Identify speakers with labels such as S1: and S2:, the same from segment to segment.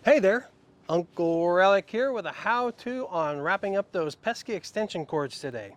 S1: Hey there, Uncle Relic here with a how-to on wrapping up those pesky extension cords today.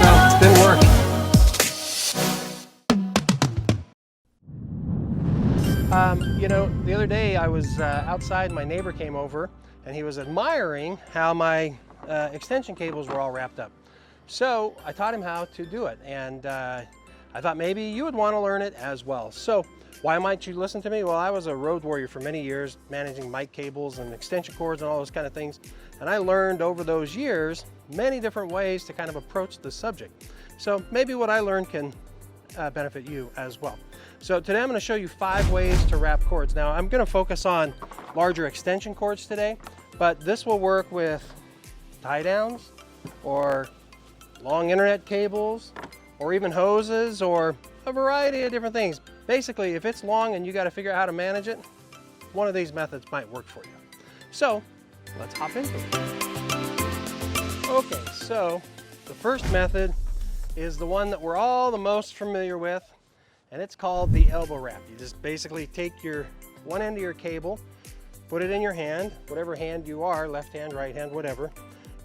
S1: No, didn't work. You know, the other day I was outside, my neighbor came over and he was admiring how my extension cables were all wrapped up. So I taught him how to do it, and I thought maybe you would want to learn it as well. So why might you listen to me? Well, I was a road warrior for many years, managing mic cables and extension cords and all those kind of things. And I learned over those years many different ways to kind of approach the subject. So maybe what I learned can benefit you as well. So today I'm going to show you 5 ways to wrap cords. Now I'm going to focus on larger extension cords today, but this will work with tie downs or long internet cables or even hoses or a variety of different things. Basically, if it's long and you got to figure out how to manage it, one of these methods might work for you. So let's hop into it. Okay, so the first method is the one that we're all the most familiar with, and it's called the elbow wrap. You just basically take your one end of your cable, put it in your hand, whatever hand you are, left hand, right hand, whatever,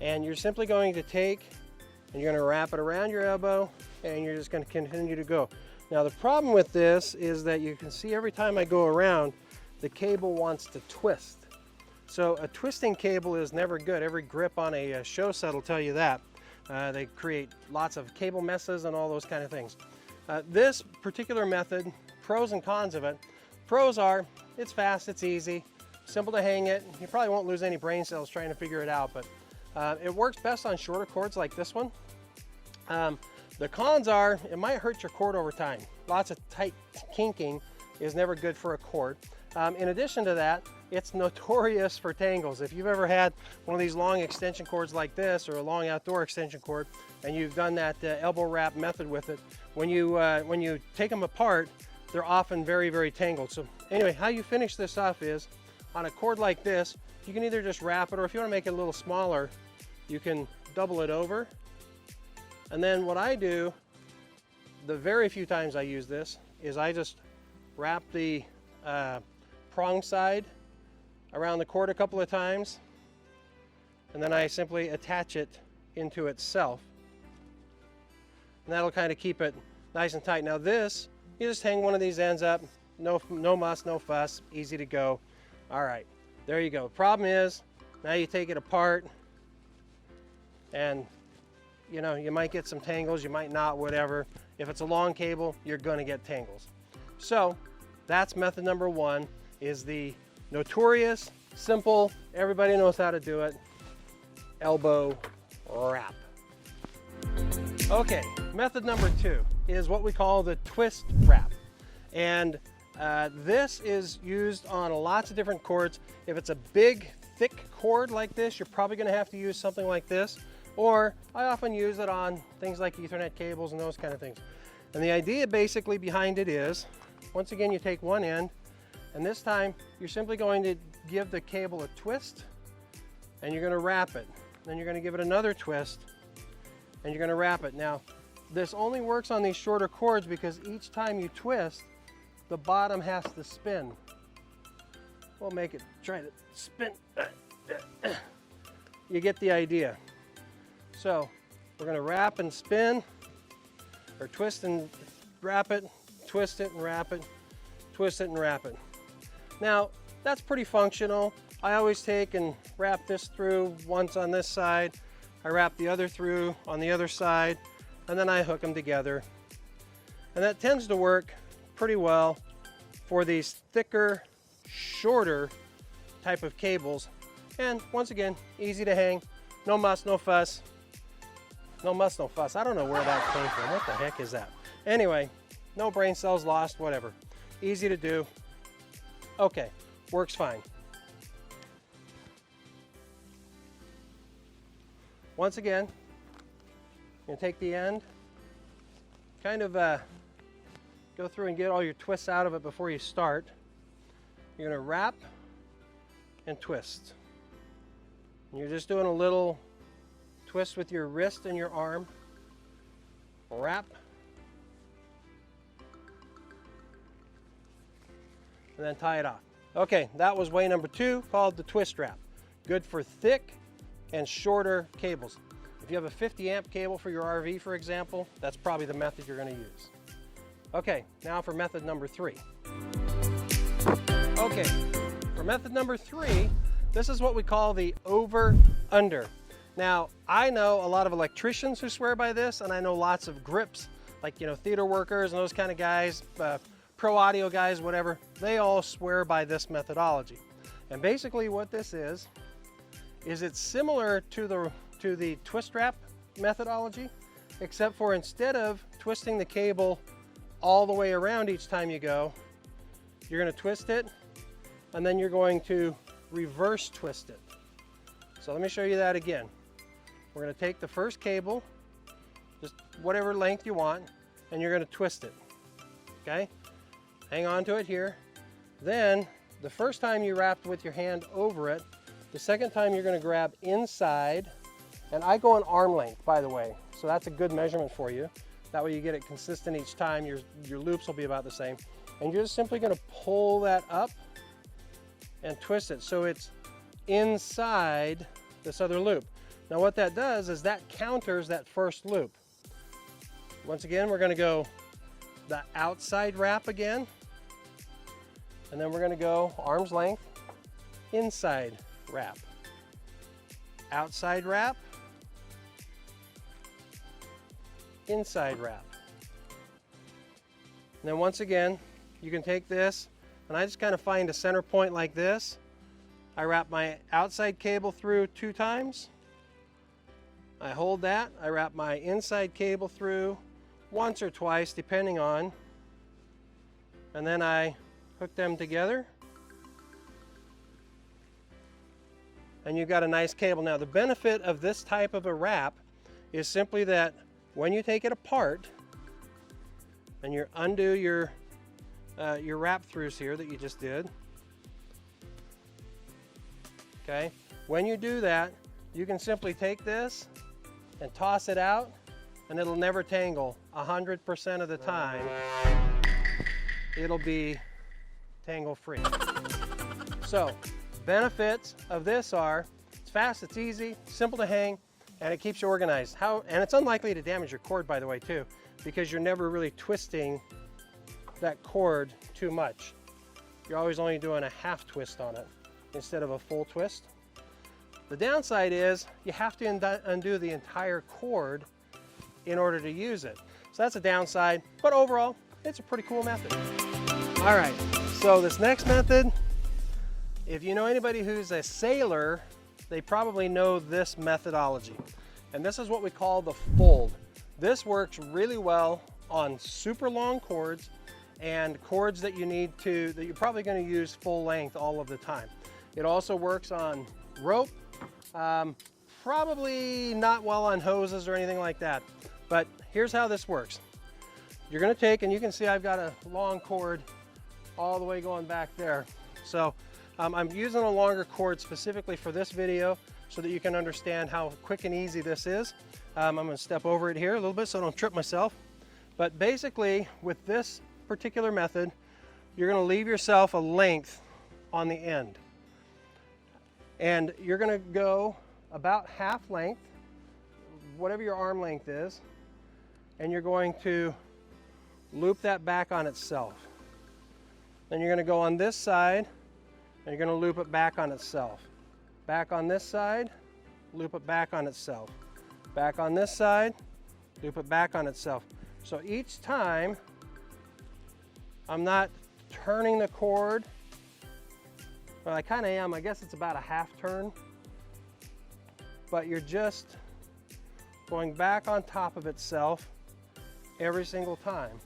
S1: and you're simply going to take and you're going to wrap it around your elbow, and you're just going to continue to go. Now the problem with this is that you can see every time I go around, the cable wants to twist. So a twisting cable is never good. Every grip on a show set will tell you that. They create lots of cable messes and all those kind of things. This particular method, pros and cons of it. Pros are, it's fast, it's easy, simple to hang it. You probably won't lose any brain cells trying to figure it out, but it works best on shorter cords like this one. The cons are, it might hurt your cord over time. Lots of tight kinking is never good for a cord. In addition to that, it's notorious for tangles. If you've ever had one of these long extension cords like this, or a long outdoor extension cord, and you've done that elbow wrap method with it, when you take them apart, they're often very, very tangled. So anyway, how you finish this off is, on a cord like this, you can either just wrap it, or if you want to make it a little smaller, you can double it over. And then what I do, the very few times I use this, is I just wrap the prong side around the cord a couple of times, and then I simply attach it into itself. And that'll kind of keep it nice and tight. Now this, you just hang one of these ends up, no muss, no fuss, easy to go. All right, there you go. The problem is, now you take it apart, and you know, you might get some tangles, you might not, whatever. If it's a long cable, you're gonna get tangles. So that's method number 1, is the notorious, simple, everybody knows how to do it, elbow wrap. Okay, method number 2 is what we call the twist wrap. And this is used on lots of different cords. If it's a big, thick cord like this, you're probably gonna have to use something like this. Or I often use it on things like Ethernet cables and those kind of things. And the idea basically behind it is, once again, you take one end, and this time you're simply going to give the cable a twist, and you're going to wrap it. Then you're going to give it another twist, and you're going to wrap it. Now, this only works on these shorter cords because each time you twist, the bottom has to spin. We'll make it try to spin. You get the idea. So we're going to wrap and spin, or twist and wrap it, twist it and wrap it, twist it and wrap it. Now that's pretty functional. I always take and wrap this through once on this side, I wrap the other through on the other side, and then I hook them together. And that tends to work pretty well for these thicker, shorter type of cables. And once again, easy to hang, no muss, no fuss. No muss, no fuss. I don't know where that came from. What the heck is that? Anyway, no brain cells lost, whatever. Easy to do. Okay, works fine. Once again, you're gonna take the end, kind of go through and get all your twists out of it before you start. You're gonna wrap and twist. You're just doing a little twist with your wrist and your arm. Wrap. And then tie it off. Okay, that was way number 2, called the twist wrap. Good for thick and shorter cables. If you have a 50 amp cable for your RV, for example, that's probably the method you're going to use. Okay, now for method number 3. Okay, for method number 3, this is what we call the over-under. Now, I know a lot of electricians who swear by this, and I know lots of grips, like, you know, theater workers and those kind of guys, pro audio guys, whatever, they all swear by this methodology. And basically what this is it's similar to the twist wrap methodology, except for instead of twisting the cable all the way around each time you go, you're going to twist it and then you're going to reverse twist it. So let me show you that again. We're going to take the first cable, just whatever length you want, and you're going to twist it. Okay? Hang on to it here. Then the first time you wrapped with your hand over it, the second time you're going to grab inside, and I go an arm length, by the way, so that's a good measurement for you. That way you get it consistent each time. Your loops will be about the same. And you're just simply going to pull that up and twist it so it's inside this other loop. Now what that does is that counters that first loop. Once again, we're going to go the outside wrap again, and then we're going to go arm's length, inside wrap, outside wrap, inside wrap. And then once again, you can take this, and I just kind of find a center point like this. I wrap my outside cable through 2 times. I hold that. I wrap my inside cable through once or twice, depending on, and then I hook them together. And you've got a nice cable. Now the benefit of this type of a wrap is simply that when you take it apart and you undo your wrap throughs here that you just did, okay, when you do that, you can simply take this and toss it out, and it'll never tangle. 100% of the time, it'll be tangle free. So benefits of this are it's fast, it's easy, simple to hang, and it keeps you organized. And it's unlikely to damage your cord, by the way, too, because you're never really twisting that cord too much. You're always only doing a half twist on it instead of a full twist. The downside is you have to undo the entire cord in order to use it. So that's a downside, but overall, it's a pretty cool method. All right, so this next method, if you know anybody who's a sailor, they probably know this methodology. And this is what we call the fold. This works really well on super long cords and cords that you're probably going to use full length all of the time. It also works on rope, probably not well on hoses or anything like that. But here's how this works. You're going to take, and you can see I've got a long cord all the way going back there. So I'm using a longer cord specifically for this video so that you can understand how quick and easy this is. I'm going to step over it here a little bit so I don't trip myself. But basically, with this particular method, you're going to leave yourself a length on the end. And you're going to go about half length, whatever your arm length is, and you're going to loop that back on itself. Then you're going to go on this side, and you're going to loop it back on itself. Back on this side, loop it back on itself. Back on this side, loop it back on itself. So each time, I'm not turning the cord. Well, I kind of am. I guess it's about a half turn. But you're just going back on top of itself every single time.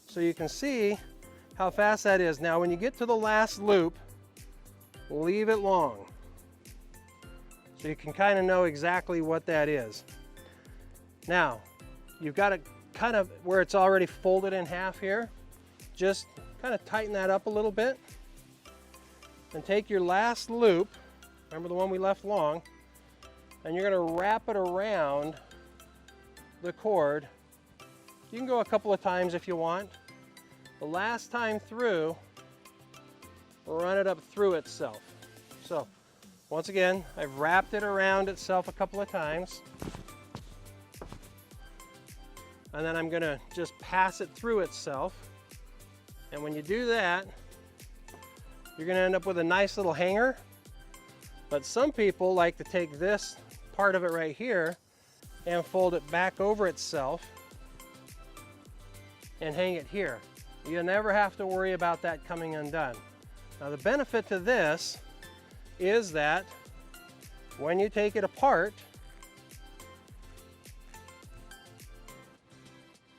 S1: So you can see how fast that is. Now when you get to the last loop, leave it long. So you can kind of know exactly what that is. Now, you've got to kind of where it's already folded in half here, just kind of tighten that up a little bit. And take your last loop, remember the one we left long, and you're going to wrap it around the cord. You can go a couple of times if you want. The last time through, run it up through itself. So once again, I've wrapped it around itself a couple of times. And then I'm going to just pass it through itself. And when you do that, you're going to end up with a nice little hanger. But some people like to take this part of it right here and fold it back over itself and hang it here. You never have to worry about that coming undone. Now the benefit to this is that when you take it apart,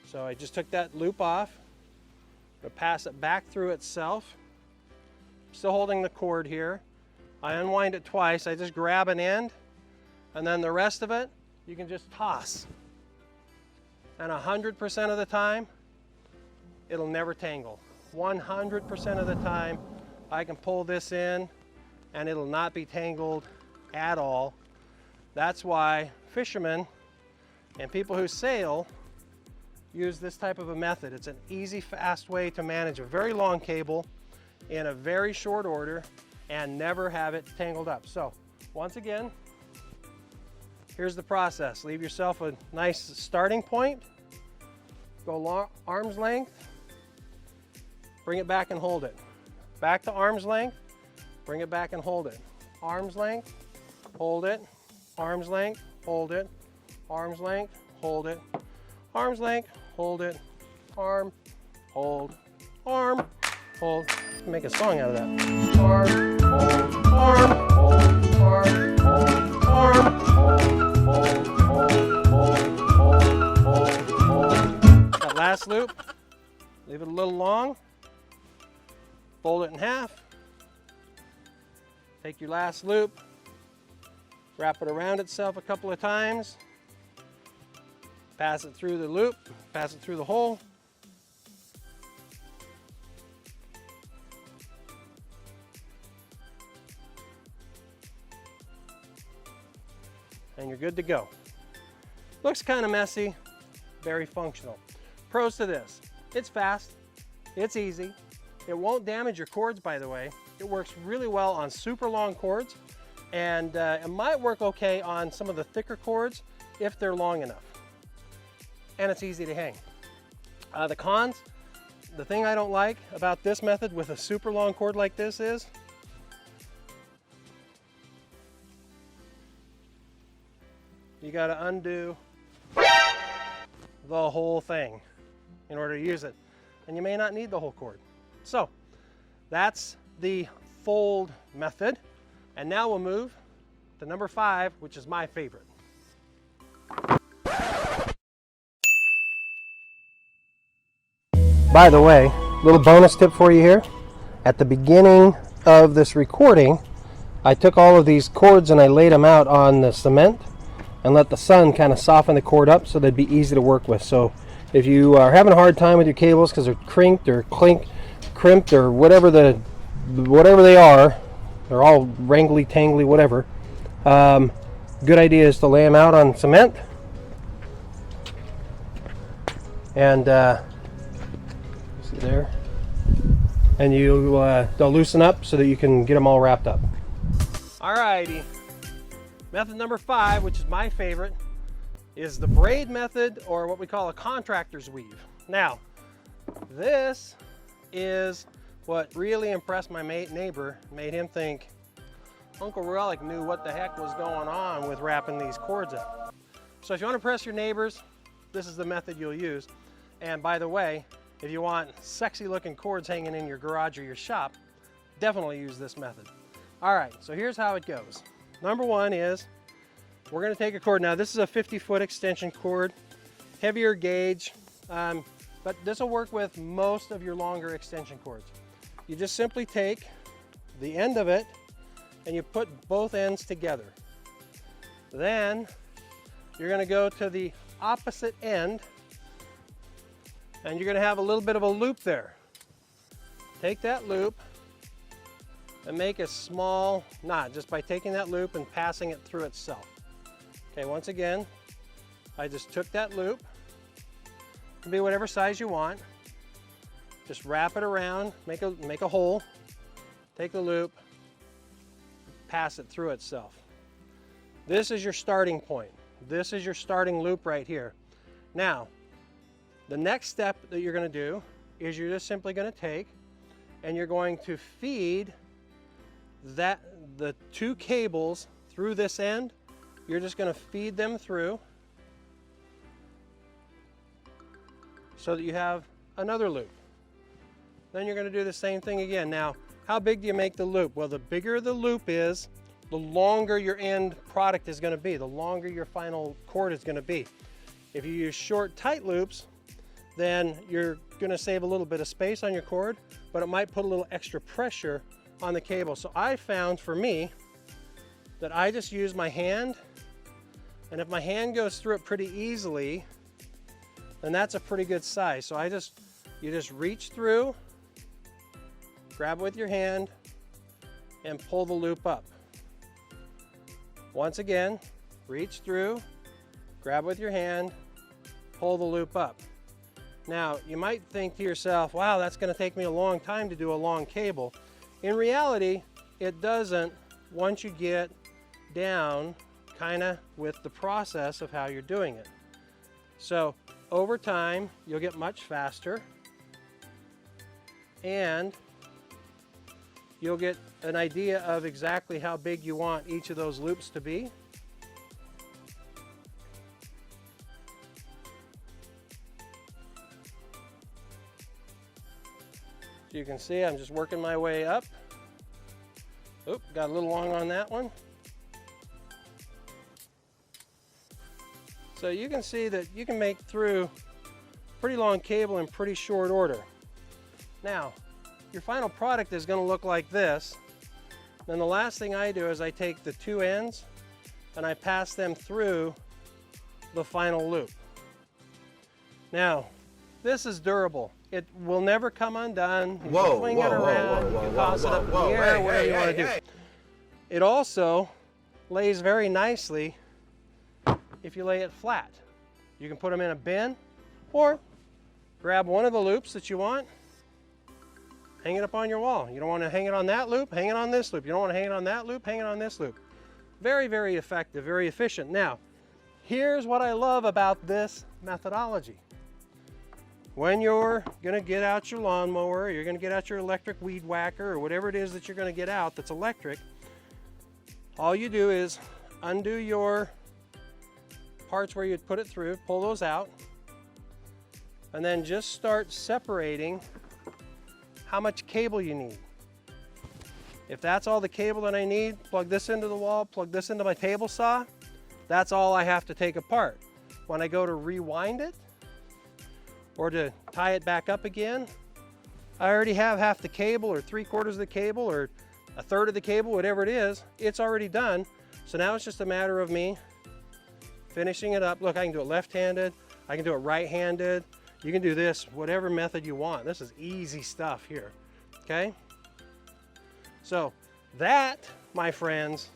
S1: so I just took that loop off, I'm going to pass it back through itself. Still holding the cord here. I unwind it twice. I just grab an end, and then the rest of it you can just toss. And 100% of the time, it'll never tangle. 100% of the time, I can pull this in and it'll not be tangled at all. That's why fishermen and people who sail use this type of a method. It's an easy, fast way to manage a very long cable in a very short order and never have it tangled up. So once again, here's the process. Leave yourself a nice starting point. Go arm's length. Bring it back and hold it. Back to arm's length. Bring it back and hold it. Arm's length. Hold it. Arm's length. Hold it. Arm's length. Hold it. Arm's length. Hold it. Arm. Hold. Arm. Hold. Make a song out of that. Arm. Hold. Arm. Hold. Arm. Hold. Arm. Hold. Hold. Hold. Hold. Hold. That last loop, leave it a little long. Fold it in half. Take your last loop. Wrap it around itself a couple of times. Pass it through the loop. Pass it through the hole. And you're good to go. Looks kind of messy, very functional. Pros to this: it's fast, it's easy, it won't damage your cords, by the way. It works really well on super long cords, and it might work okay on some of the thicker cords if they're long enough. And it's easy to hang. The cons, the thing I don't like about this method with a super long cord like this is you got to undo the whole thing in order to use it, and you may not need the whole cord. So that's the fold method, and now we'll move to number 5, which is my favorite. By the way, little bonus tip for you here. At the beginning of this recording, I took all of these cords and I laid them out on the cement and let the sun kind of soften the cord up so they'd be easy to work with. So if you are having a hard time with your cables because they're crinked or crimped or whatever they are, they're all wrangly, tangly, whatever, good idea is to lay them out on cement, and see there, and they'll loosen up so that you can get them all wrapped up. Alrighty. Method number 5, which is my favorite, is the braid method, or what we call a contractor's weave. Now, this is what really impressed my neighbor, made him think Uncle Relic knew what the heck was going on with wrapping these cords up. So if you want to impress your neighbors, this is the method you'll use. And by the way, if you want sexy looking cords hanging in your garage or your shop, definitely use this method. All right, so here's how it goes. Number 1 is we're going to take a cord. Now this is a 50-foot extension cord, heavier gauge, but this will work with most of your longer extension cords. You just simply take the end of it and you put both ends together. Then you're going to go to the opposite end, and you're going to have a little bit of a loop there. Take that loop and make a small knot just by taking that loop and passing it through itself. Okay, once again, I just took that loop. It can be whatever size you want. Just wrap it around, make a hole, take the loop, pass it through itself. This is your starting point. This is your starting loop right here. Now, the next step that you're going to do is you're just simply going to take and you're going to feed the two cables through this end. You're just going to feed them through so that you have another loop. Then you're going to do the same thing again. Now, how big do you make the loop? Well, the bigger the loop is, the longer your end product is going to be, the longer your final cord is going to be. If you use short, tight loops, then you're going to save a little bit of space on your cord, but it might put a little extra pressure on the cable. So I found for me that I just use my hand, and if my hand goes through it pretty easily, then that's a pretty good size. So you just reach through, grab it with your hand, and pull the loop up. Once again, reach through, grab with your hand, pull the loop up. Now, you might think to yourself, wow, that's going to take me a long time to do a long cable. In reality, it doesn't once you get down kind of with the process of how you're doing it. So, over time, you'll get much faster, and you'll get an idea of exactly how big you want each of those loops to be. So you can see I'm just working my way up. Oop, got a little long on that one. So you can see that you can make through pretty long cable in pretty short order. Now, your final product is going to look like this. Then the last thing I do is I take the two ends and I pass them through the final loop. Now, this is durable. It will never come undone. You can swing it around, you can toss it up in the air, whatever you want to do. It also lays very nicely if you lay it flat. You can put them in a bin, or grab one of the loops that you want, hang it up on your wall. You don't want to hang it on that loop, hang it on this loop. You don't want to hang it on that loop, hang it on this loop. Very, very effective, very efficient. Now, here's what I love about this methodology. When you're going to get out your lawnmower, you're going to get out your electric weed whacker, or whatever it is that you're going to get out that's electric, all you do is undo your parts where you'd put it through, pull those out, and then just start separating how much cable you need. If that's all the cable that I need, plug this into the wall, plug this into my table saw, that's all I have to take apart. When I go to rewind it, or to tie it back up again, I already have half the cable, or 3/4 of the cable, or 1/3 of the cable, whatever it is, it's already done. So now it's just a matter of me finishing it up. Look, I can do it left-handed, I can do it right-handed, you can do this, whatever method you want. This is easy stuff here, okay? So that, my friends,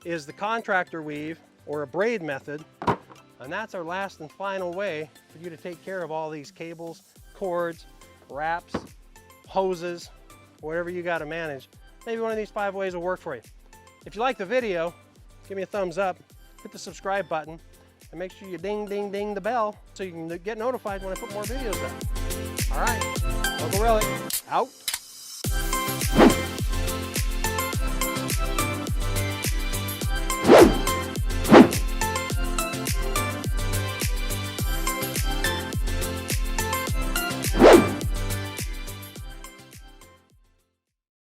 S1: is the contractor weave, or a braid method. And that's our last and final way for you to take care of all these cables, cords, wraps, hoses, whatever you got to manage. Maybe one of these 5 ways will work for you. If you like the video, give me a thumbs up, hit the subscribe button, and make sure you ding, ding, ding the bell so you can get notified when I put more videos out. All right, Uncle Relic, out.